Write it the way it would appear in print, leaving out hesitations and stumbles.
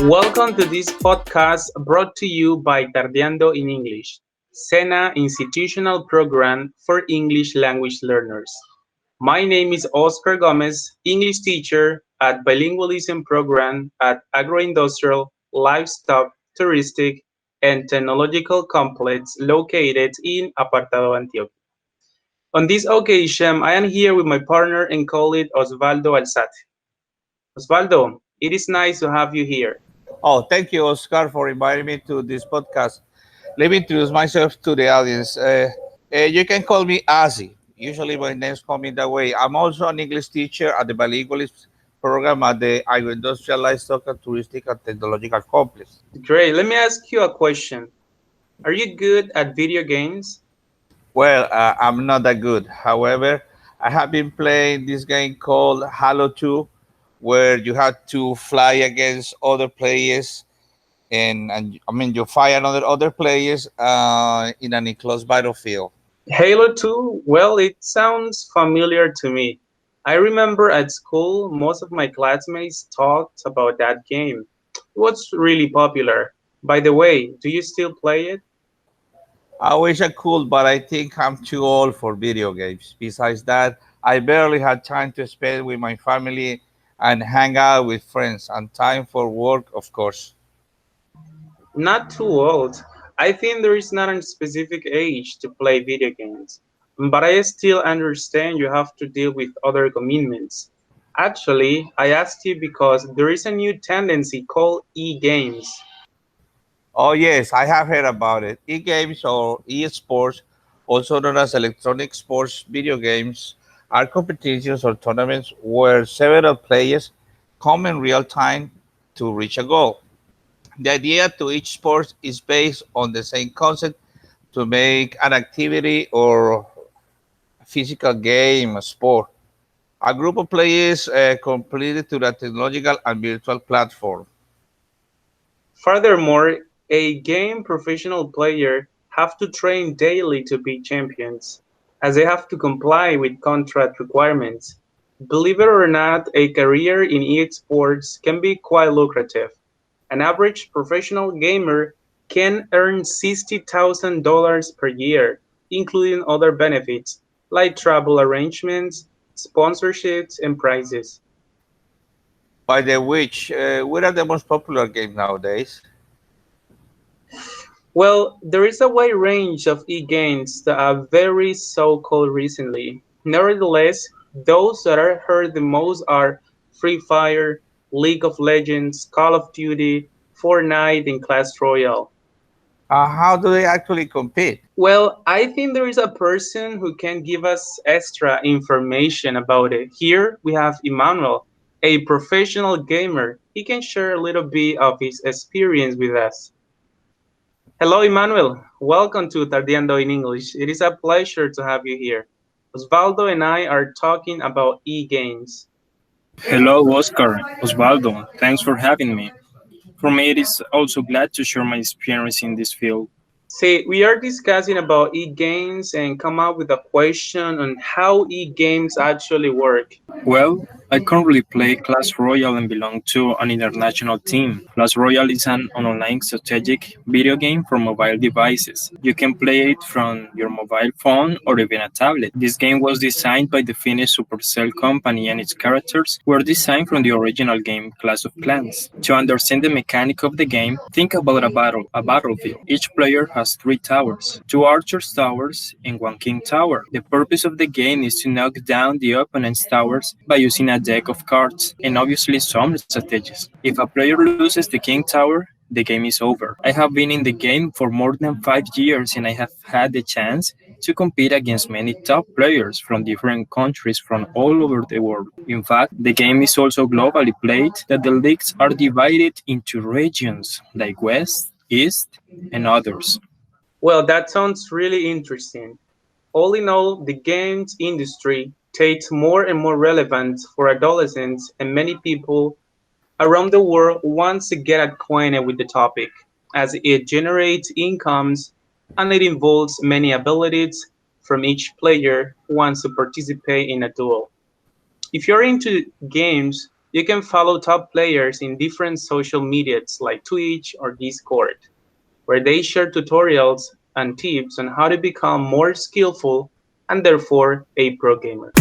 Welcome to this podcast brought to you by Tardeando in English, SENA Institutional Program for English Language Learners. My name is Oscar Gomez, English teacher at Bilingualism Program at Agroindustriral, Livestock, Turistic, and Technological Complex located in Apartado, Antioquia. On this occasion, I am here with my partner and colleague Osvaldo Alzate. Osvaldo, it is nice to have you here. Oh, thank you, Oscar, for inviting me to this podcast. Let me introduce myself to the audience. You can call me Ozzy. Usually, my name's call me that way. I'm also an English teacher at the Bilingualism program at the Agroindustrial, Livestock, and Touristic and Technological Complex. Great. Let me ask you a question. Are you good at video games? Well, I'm not that good. However, I have been playing this game called Halo 2, where you have to fly against other players and I mean you fire another other players in an enclosed battlefield. Halo 2? Well, it sounds familiar to me. I remember at school, most of my classmates talked about that game. It was really popular. By the way, do you still play it? I wish I could, but I think I'm too old for video games. Besides that, I barely had time to spend with my family and hang out with friends, and time for work, of course. Not too old. I think there is not a specific age to play video games, but I still understand you have to deal with other commitments. Actually, I asked you because there is a new tendency called e-games. Oh yes, I have heard about it. E-games or e-sports, also known as electronic sports video games, are competitions or tournaments where several players come in real time to reach a goal. The idea to each sport is based on the same concept to make an activity or physical game a sport. A group of players completed to the technological and virtual platform. Furthermore, a game professional player have to train daily to be champions, as they have to comply with contract requirements. Believe it or not, a career in esports can be quite lucrative. An average professional gamer can earn $60,000 per year, including other benefits like travel arrangements, sponsorships, and prizes. By the which, what are the most popular games nowadays? Well, there is a wide range of e-games that are very so-called recently. Nevertheless, those that are heard the most are Free Fire, League of Legends, Call of Duty, Fortnite, and Clash Royale. How do they actually compete? Well, I think there is a person who can give us extra information about it. Here we have Emmanuel, a professional gamer. He can share a little bit of his experience with us. Hello, Emmanuel. Welcome to Tardeando in English. It is a pleasure to have you here. Osvaldo and I are talking about e-games. Hello, Oscar, Osvaldo. Thanks for having me. For me, it is also glad to share my experience in this field. See, we are discussing about e-games and come up with a question on how e-games actually work. Well, I currently play Clash Royale and belong to an international team. Clash Royale is an online strategic video game for mobile devices. You can play it from your mobile phone or even a tablet. This game was designed by the Finnish Supercell company and its characters were designed from the original game Clash of Clans. To understand the mechanic of the game, think about a battlefield. Each player has three towers, two archers towers and one king tower. The purpose of the game is to knock down the opponent's towers by using a deck of cards and obviously some strategies. If a player loses the king tower, the game is over. I have been in the game for more than 5 years and I have had the chance to compete against many top players from different countries from all over the world. In fact, the game is also globally played that the leagues are divided into regions like West, East, and others. Well, that sounds really interesting. All in all, the games industry takes more and more relevant for adolescents and many people around the world want to get acquainted with the topic as it generates incomes and it involves many abilities from each player who wants to participate in a duel. If you're into games, you can follow top players in different social medias like Twitch or Discord, where they share tutorials and tips on how to become more skillful and therefore a pro gamer.